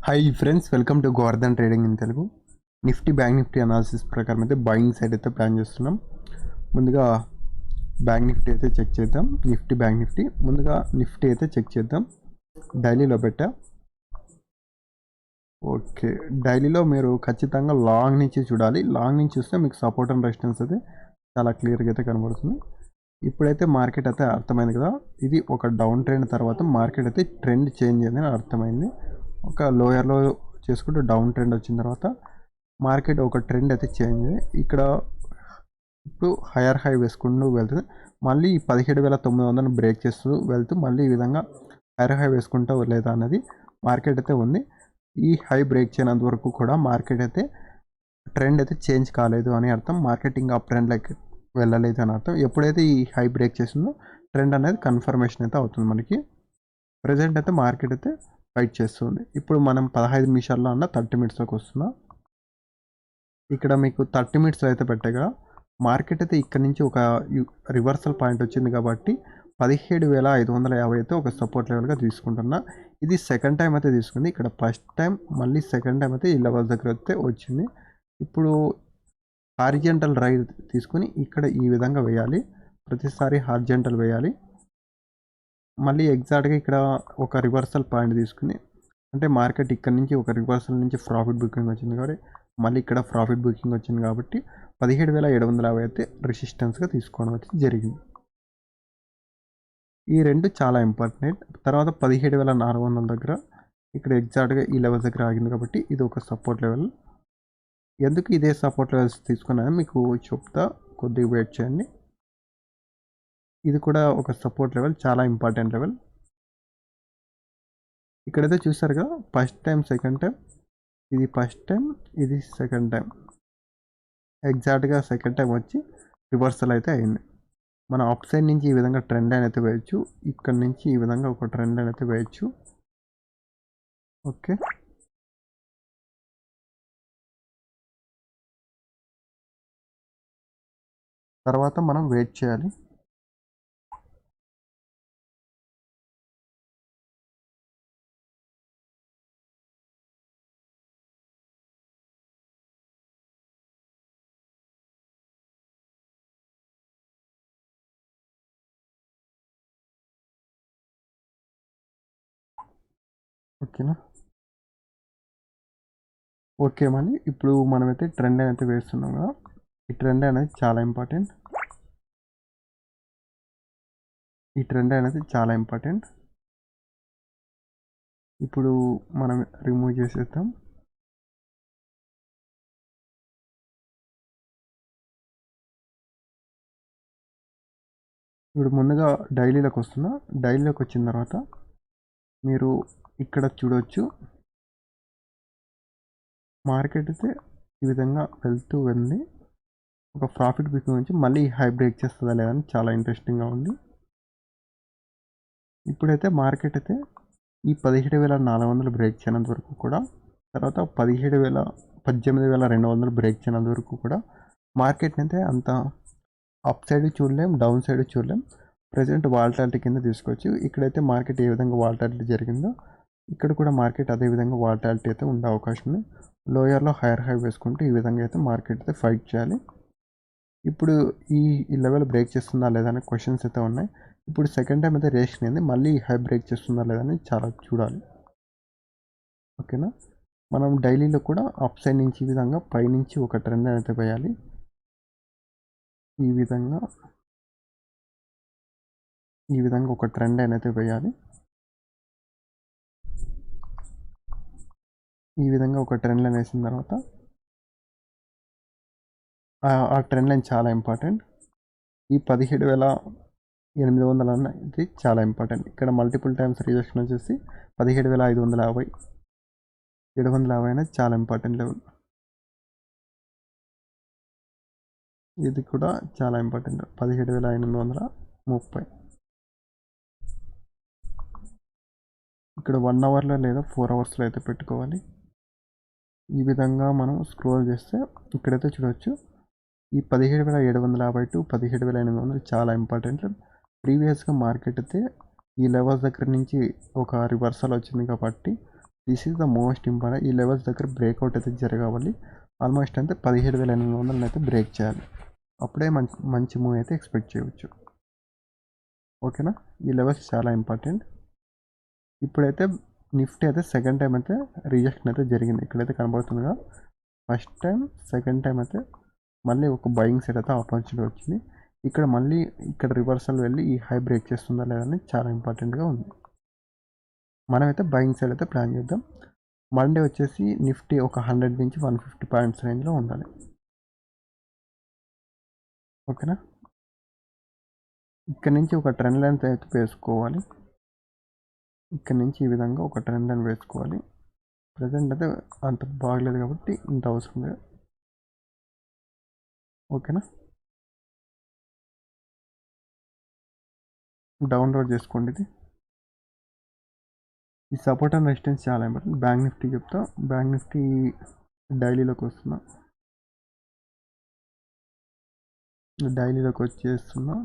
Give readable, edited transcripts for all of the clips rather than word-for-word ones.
Hi friends, welcome to Govardhan trading in Telugu. Nifty bank Nifty analysis ప్రకారం అయితే buying side అయితే plan చేస్తున్నాం. ముందుగా బ్యాంక్ నిఫ్టీ అయితే చెక్ చేద్దాం. నిఫ్టీ బ్యాంక్ నిఫ్టీ ముందుగా నిఫ్టీ అయితే చెక్ చేద్దాం. డైలీలో పెట్టా. ఓకే, డైలీలో మీరు ఖచ్చితంగా లాంగ్ నుంచి చూడాలి. లాంగ్ నుంచి చూస్తే మీకు సపోర్ట్ అండ్ రెసిస్టెన్స్ అయితే చాలా క్లియర్గా అయితే కనబడుతుంది. ఇప్పుడైతే మార్కెట్ అయితే అర్థమైంది కదా, ఇది ఒక డౌన్ ట్రెండ్ తర్వాత మార్కెట్ అయితే ట్రెండ్ చేంజ్ అయిందని అర్థమైంది. ఒక లోయర్లో చేసుకుంటూ డౌన్ ట్రెండ్ వచ్చిన తర్వాత మార్కెట్ ఒక ట్రెండ్ అయితే చేంజ్ అయ్యి ఇక్కడ ఇప్పుడు హైయర్ హై వేసుకుంటూ వెళ్తుంది. మళ్ళీ 17,900 బ్రేక్ చేస్తూ వెళ్తూ మళ్ళీ ఈ విధంగా హైయర్ హై వేసుకుంటూ లేదా అనేది మార్కెట్ అయితే ఉంది. ఈ హై బ్రేక్ చేయనంత వరకు కూడా మార్కెట్ అయితే ట్రెండ్ అయితే చేంజ్ కాలేదు అని అర్థం. మార్కెట్ ఇంకా అప్ ట్రెండ్లోకి వెళ్ళలేదు అని అర్థం. ఎప్పుడైతే ఈ హై బ్రేక్ చేసిందో ట్రెండ్ అనేది కన్ఫర్మేషన్ అయితే అవుతుంది మనకి. ప్రజెంట్ అయితే మార్కెట్ అయితే ఫైట్ చేస్తుంది. ఇప్పుడు మనం 15 నిమిషాల్లో అన్న 30 మినిట్స్లోకి వస్తున్నాం. ఇక్కడ మీకు 30 మినిట్స్లో అయితే పెట్టే కదా, మార్కెట్ అయితే ఇక్కడ నుంచి ఒక రివర్సల్ పాయింట్ వచ్చింది కాబట్టి 17,550 అయితే ఒక సపోర్ట్ లెవెల్గా తీసుకుంటున్నా. ఇది సెకండ్ టైం అయితే తీసుకుంది. ఇక్కడ ఫస్ట్ టైం మళ్ళీ సెకండ్ టైం అయితే ఈ లెవెల్ దగ్గర అయితే వచ్చింది. ఇప్పుడు హారిజెంటల్ రైజ్ తీసుకుని ఇక్కడ ఈ విధంగా వేయాలి. ప్రతిసారి హారిజెంటల్ వేయాలి. మళ్ళీ ఎగ్జాక్ట్గా ఇక్కడ ఒక రివర్సల్ పాయింట్ తీసుకుని, అంటే మార్కెట్ ఇక్కడ నుంచి ఒక రివర్సల్ నుంచి ప్రాఫిట్ బుకింగ్ వచ్చింది కాబట్టి మళ్ళీ ఇక్కడ ప్రాఫిట్ బుకింగ్ వచ్చింది కాబట్టి 17,750 అయితే రెసిస్టెన్స్గా తీసుకోవడం అయితే జరిగింది. ఈ రెండు చాలా ఇంపార్టెంట్. తర్వాత 17,400 దగ్గర ఇక్కడ ఎగ్జాక్ట్గా ఈ లెవెల్ దగ్గర ఆగింది కాబట్టి ఇది ఒక సపోర్ట్ లెవెల్. ఎందుకు ఇదే సపోర్ట్ లెవెల్స్ తీసుకున్నాను మీకు చెప్తా, కొద్దిగా వెయిట్ చేయండి. ఇది కూడా ఒక సపోర్ట్ లెవెల్, చాలా ఇంపార్టెంట్ లెవెల్. ఇక్కడైతే చూసారు కదా, ఫస్ట్ టైం సెకండ్ టైం, ఇది ఫస్ట్ టైం ఇది సెకండ్ టైం, ఎగ్జాక్ట్గా సెకండ్ టైం వచ్చి రివర్సల్ అయితే అయింది. మనం అప్ సైడ్ నుంచి ఈ విధంగా ట్రెండ్ లైన్ అయితే వేయచ్చు, ఇక్కడ నుంచి ఈ విధంగా ఒక ట్రెండ్ లైన్ అయితే వేయచ్చు. ఓకే, తర్వాత మనం వెయిట్ చేయాలి. ఓకేనా, ఓకే. మళ్ళీ ఇప్పుడు మనమైతే ట్రెండ్ లైన్ అయితే వేస్తున్నాం కదా, ఈ ట్రెండ్ అనేది చాలా ఇంపార్టెంట్. ఈ ట్రెండ్ అనేది చాలా ఇంపార్టెంట్. ఇప్పుడు మనం రిమూవ్ చేసేద్దాం. ఇప్పుడు ముందుగా డైలీలోకి వస్తున్నా. డైలీలోకి వచ్చిన తర్వాత మీరు ఇక్కడ చూడవచ్చు, మార్కెట్ అయితే ఈ విధంగా వెళ్తూ వెళ్ళి ఒక ప్రాఫిట్ బుకింగ్ నుంచి మళ్ళీ హై బ్రేక్ చేస్తుందా లేదని చాలా ఇంట్రెస్టింగ్గా ఉంది. ఇప్పుడైతే మార్కెట్ అయితే ఈ 17,400 బ్రేక్ చేయనంత వరకు కూడా, తర్వాత 18,200 బ్రేక్ చేయనంత వరకు కూడా మార్కెట్ని అయితే అంత అప్ సైడ్ చూడలేం, డౌన్ సైడ్ చూడలేం. ప్రజెంట్ వాల్టాలిటీ కింద తీసుకోవచ్చు. ఇక్కడైతే మార్కెట్ ఏ విధంగా వాల్టాలిటీ జరిగిందో ఇక్కడ కూడా మార్కెట్ అదే విధంగా వాల్టాలిటీ అయితే ఉండే అవకాశం ఉంది. లోయర్లో హైయర్ హై వేసుకుంటూ ఈ విధంగా అయితే మార్కెట్ అయితే ఫైట్ చేయాలి. ఇప్పుడు ఈ లెవెల్ బ్రేక్ చేస్తుందా లేదా అనే క్వశ్చన్స్ అయితే ఉన్నాయి. ఇప్పుడు సెకండ్ టైం అయితే రేషన్ అయింది, మళ్ళీ హై బ్రేక్ చేస్తుందా లేదని చాలా చూడాలి. ఓకేనా, మనం డైలీలో కూడా అప్ సైడ్ నుంచి ఈ విధంగా పైనుంచి ఒక ట్రెండ్ అయితే వేయాలి. ఈ విధంగా ఒక ట్రెండ్ అయితే వేయాలి. ఈ విధంగా ఒక ట్రెండ్ లైన్ వేసిన తర్వాత ఆ ట్రెండ్ లైన్ చాలా ఇంపార్టెంట్. ఈ 17,800 అనేది చాలా ఇంపార్టెంట్. ఇక్కడ మల్టిపుల్ టైమ్స్ రిజెక్షన్ వచ్చేసి 17,550, 750 అనేది చాలా ఇంపార్టెంట్ లెవెల్. ఇది కూడా చాలా ఇంపార్టెంట్, 17,830. ఇక్కడ 1 అవర్లో లేదా 4 అవర్స్లో అయితే పెట్టుకోవాలి. ఈ విధంగా మనం స్క్రోల్ చేస్తే ఇక్కడైతే చూడవచ్చు, ఈ 17,750 టు 17,800 చాలా ఇంపార్టెంట్. ప్రీవియస్గా మార్కెట్ అయితే ఈ లెవెల్స్ దగ్గర నుంచి ఒక రివర్సల్ వచ్చింది కాబట్టి this is the most important. ఈ లెవెల్స్ దగ్గర బ్రేక్అవుట్ అయితే జరగాలి. ఆల్మోస్ట్ అంటే 17,800 అయితే బ్రేక్ చేయాలి. అప్పుడే మంచి మూవ్ అయితే ఎక్స్పెక్ట్ చేయవచ్చు. ఓకేనా, ఈ లెవెల్స్ చాలా ఇంపార్టెంట్. ఇప్పుడైతే నిఫ్టీ అయితే సెకండ్ టైం అయితే రిజెక్షన్ అయితే జరిగింది. ఇక్కడైతే కనబడుతుందిగా, ఫస్ట్ టైం సెకండ్ టైం అయితే మళ్ళీ ఒక బయింగ్ సైడ్ అయితే ఆపర్చునిటీ వచ్చింది. ఇక్కడ మళ్ళీ ఇక్కడ రివర్సల్ వెళ్ళి ఈ హై బ్రేక్ చేస్తుందా లేదని చాలా ఇంపార్టెంట్గా ఉంది. మనమైతే బయింగ్ సైడ్ అయితే ప్లాన్ చేద్దాం. మండే వచ్చేసి నిఫ్టీ ఒక 100 నుంచి 150 పాయింట్స్ రేంజ్లో ఉండాలి. ఓకేనా, ఇక్కడ నుంచి ఒక ట్రెండ్ లైన్ అయితే వేసుకోవాలి. ఇక్కడ నుంచి ఈ విధంగా ఒక ట్రెండ్ లైన్ వేసుకోవాలి. ప్రజెంట్ అయితే అంత బాగలేదు కాబట్టి ఇంత అవసరం లేదు. ఓకేనా, డౌన్లోడ్ చేసుకోండి. ఇది ఈ సపోర్ట్ అండ్ రెసిస్టెన్స్ చాలా ఇంపార్టెంట్. బ్యాంక్ నిఫ్టీ చెప్తా. బ్యాంక్ నిఫ్టీ డైలీలోకి వస్తున్నా. డైలీలోకి వచ్చేస్తున్నా.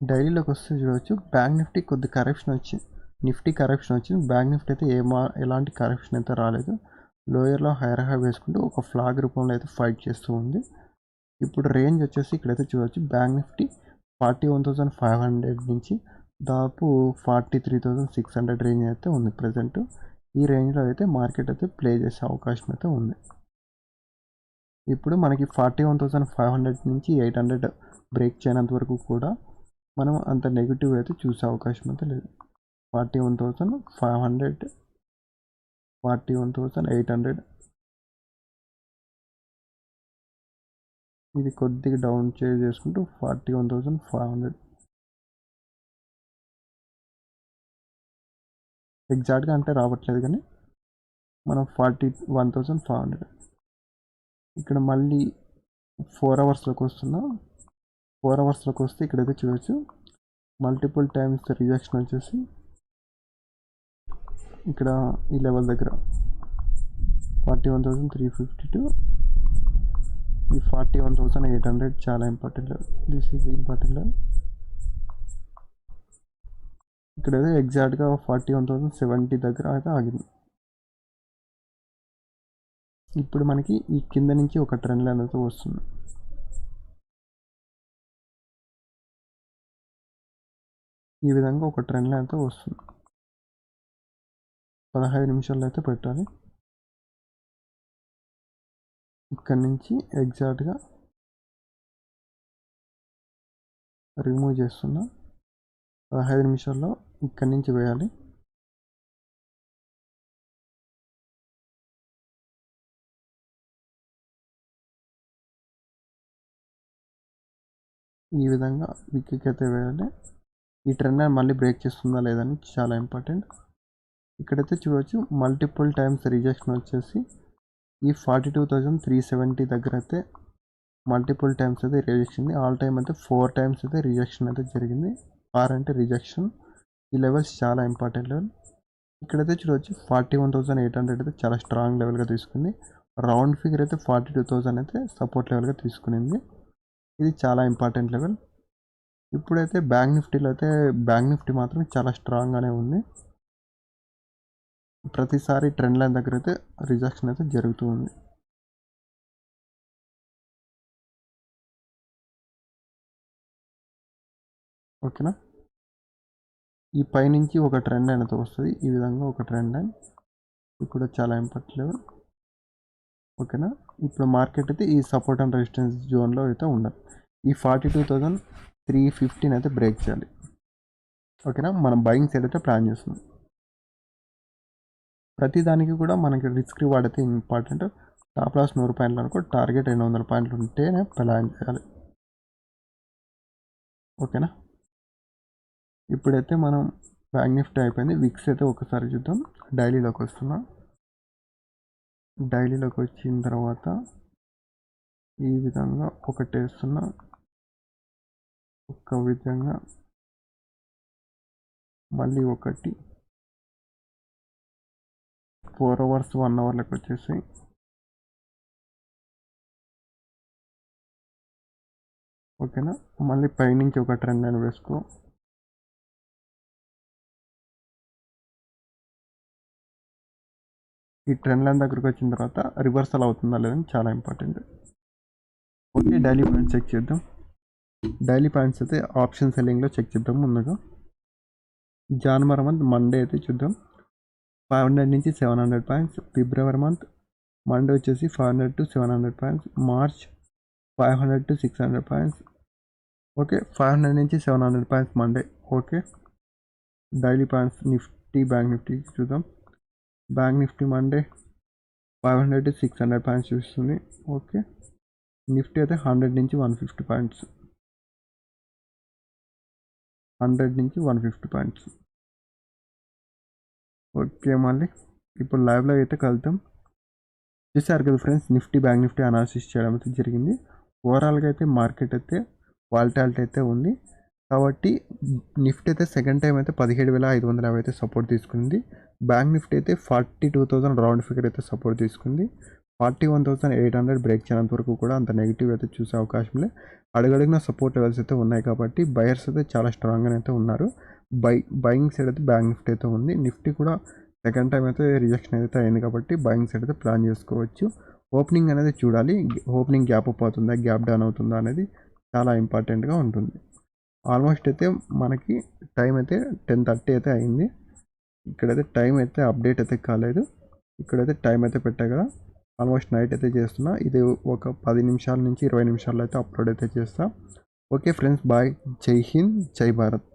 డైలీలోకి వస్తే చూడవచ్చు, బ్యాంక్ నిఫ్టీ కొద్ది కరెక్షన్ వచ్చింది. నిఫ్టీ కరెక్షన్ వచ్చింది. బ్యాంక్ నిఫ్టీ అయితే ఎలాంటి కరెక్షన్ అయితే రాలేదు. లోయర్లో హైర్ హై వేసుకుంటూ ఒక ఫ్లాగ్ రూపంలో అయితే ఫైట్ చేస్తూ ఉంది. ఇప్పుడు రేంజ్ వచ్చేసి ఇక్కడైతే చూడవచ్చు, బ్యాంక్ నిఫ్టీ 41,500 నుంచి దాదాపు 43,600 రేంజ్ అయితే ఉంది ప్రజెంట్. ఈ రేంజ్లో అయితే మార్కెట్ అయితే ప్లే చేసే అవకాశం అయితే ఉంది. ఇప్పుడు మనకి 41,500 నుంచి 800 బ్రేక్ చేయనంత వరకు కూడా మనం అంత నెగిటివ్ అయితే చూసే అవకాశం అయితే లేదు. 41,500, 41,800 ఇది కొద్దిగా డౌన్ చేసుకుంటూ 41,500 ఎగ్జాక్ట్గా అంటే రావట్లేదు, కానీ మనం 41,500 ఇక్కడ మళ్ళీ 4 అవర్స్లోకి వస్తున్నాం. 4 అవర్స్లోకి వస్తే ఇక్కడైతే చూడవచ్చు, మల్టిపుల్ టైమ్స్ రిజెక్షన్ వచ్చేసి ఇక్కడ ఈ లెవెల్ దగ్గర 41,352, ఈ 41,800 చాలా important level. This is important level. ఇక్కడైతే ఎగ్జాక్ట్గా 41,070 దగ్గర అయితే ఆగింది. ఇప్పుడు మనకి ఈ కింద నుంచి ఒక ట్రెండ్ లైన్ అయితే వస్తుంది. ఈ విధంగా ఒక ట్రెండ్ లైన్ అయితే వస్తుంది. 15 నిమిషాల్లో అయితే పెట్టాలి. ఇక్కడ నుంచి ఎగ్జాక్ట్గా రిమూవ్ చేస్తున్నా. 15 నిమిషాల్లో ఇక్కడ నుంచి వేయాలి. ఈ విధంగా విక్కి అయితే వేయాలి. ఈ ట్రెండ్ మళ్ళీ బ్రేక్ చేస్తుందా లేదని చాలా ఇంపార్టెంట్. ఇక్కడైతే చూడవచ్చు, మల్టిపుల్ టైమ్స్ రిజెక్షన్ వచ్చేసి ఈ 42,370 దగ్గర అయితే మల్టిపుల్ టైమ్స్ అయితే రిజెక్షన్. ఆల్ టైమ్ అయితే 4 టైమ్స్ అయితే రిజెక్షన్ అయితే జరిగింది. ఆర్ అంటే రిజెక్షన్. ఈ లెవెల్స్ చాలా ఇంపార్టెంట్ లెవెల్. ఇక్కడైతే చూడవచ్చు 41,800 అయితే చాలా స్ట్రాంగ్ లెవెల్గా తీసుకుంది. రౌండ్ ఫిగర్ అయితే 42,000 అయితే సపోర్ట్ లెవెల్గా తీసుకునింది. ఇది చాలా ఇంపార్టెంట్ లెవెల్. ఇప్పుడైతే బ్యాంక్ నిఫ్టీలో అయితే బ్యాంక్ నిఫ్టీ మాత్రం చాలా స్ట్రాంగ్గానే ఉంది. ప్రతిసారి ట్రెండ్ లైన్ దగ్గర అయితే రిజెక్షన్ అయితే జరుగుతూ ఉంది. ఓకేనా, ఈ పైనుంచి ఒక ట్రెండ్ లైన్ అయితే వస్తుంది. ఈ విధంగా ఒక ట్రెండ్ లైన్ ఇప్పుడు చాలా ఇంపార్టెంట్ లెవెల్. ఓకేనా, ఇప్పుడు మార్కెట్ అయితే ఈ సపోర్ట్ అండ్ రెసిస్టెన్స్ జోన్లో అయితే ఉండాలి. ఈ 42,315 అయితే బ్రేక్ చేయాలి. ఓకేనా, మనం బయింగ్ సైడ్ అయితే ప్లాన్ చేస్తున్నాం. ప్రతిదానికి కూడా మనకి రిస్క్ రివార్డ్ అయితే ఇంపార్టెంట్. టాప్ లాస్ 100 పాయింట్లు అనుకో, టార్గెట్ 200 పాయింట్లు ఉంటేనే ప్లాన్ చేయాలి. ఓకేనా, ఇప్పుడైతే మనం బ్యాంక్ నిఫ్టీ అయిపోయింది. విక్స్ అయితే ఒకసారి చూద్దాం. డైలీలోకి వస్తున్నా. డైలీలోకి వచ్చిన తర్వాత ఈ విధంగా ఒకటి వేస్తున్నా, ఒక విధంగా మళ్ళీ ఒకటి 4 అవర్స్ 1 అవర్లకు వచ్చేసి ఓకేనా, మళ్ళీ పైనుంచి ఒక ట్రెండ్ లైన్ వేసుకో. ఈ ట్రెండ్ లైన్ దగ్గరకు వచ్చిన తర్వాత రివర్సల్ అవుతుందా లేదని చాలా important. Okay, daily points check చేద్దాం. డైలీ పాయింట్స్ అయితే ఆప్షన్ సెల్లింగ్లో చెక్ చేద్దాం. ముందుగా జనవరి మంత్ మండే అయితే చూద్దాం. 500 నుంచి 700 పాయింట్స్. ఫిబ్రవరి మంత్ మండే వచ్చేసి 500 to 700 points. March 500 to 600 points. Okay, 500 నుంచి 700 points Monday. Okay, daily points Nifty bank Nifty చూద్దాం. Bank Nifty Monday 500 to 600 points చూస్తుంది. ఓకే, నిఫ్టీ అయితే 100 నుంచి 150 పాయింట్స్. 100 నుంచి 150 పాయింట్స్. ఓకే, మళ్ళీ ఇప్పుడు లైవ్లో అయితే కలుద్దాం. చూసారు కదా friends, Nifty bank Nifty analysis చేయడం అయితే జరిగింది. ఓవరాల్గా అయితే మార్కెట్ అయితే వాలటాలిటీ అయితే ఉంది. కాబట్టి నిఫ్టీ అయితే సెకండ్ టైం అయితే 17,550 అయితే సపోర్ట్ తీసుకుంది. బ్యాంక్ నిఫ్టీ అయితే 42,000 రౌండ్ ఫిగర్ అయితే సపోర్ట్ తీసుకుంది. 41,800 బ్రేక్ చేయనంత వరకు కూడా అంత నెగిటివ్ అయితే చూసే అవకాశం లేదు. అడుగడుగున సపోర్ట్ లెవెల్స్ అయితే ఉన్నాయి కాబట్టి బయర్స్ అయితే చాలా స్ట్రాంగ్గా అయితే ఉన్నారు. బయింగ్ సైడ్ అయితే బ్యాంక్ నిఫ్టీ అయితే ఉంది. నిఫ్టీ కూడా సెకండ్ టైం అయితే రిజెక్షన్ అయితే అయింది కాబట్టి బయింగ్ సైడ్ అయితే ప్లాన్ చేసుకోవచ్చు. ఓపెనింగ్ అనేది చూడాలి. ఓపెనింగ్ గ్యాప్ అప్ అవుతుందా, గ్యాప్ డౌన్ అవుతుందా అనేది చాలా ఇంపార్టెంట్గా ఉంటుంది. ఆల్మోస్ట్ అయితే మనకి టైం అయితే 10:30 అయితే అయింది. ఇక్కడైతే టైం అయితే అప్డేట్ అయితే కాలేదు. ఇక్కడైతే టైం అయితే పెట్టా కదా, ఆల్మోస్ట్ నైట్ అయితే చేస్తున్నా. ఇది ఒక 10 నిమిషాల నుంచి 20 నిమిషాల్లో అయితే అప్లోడ్ అయితే చేస్తా. Okay friends, bye. జై హింద్, జై భారత్.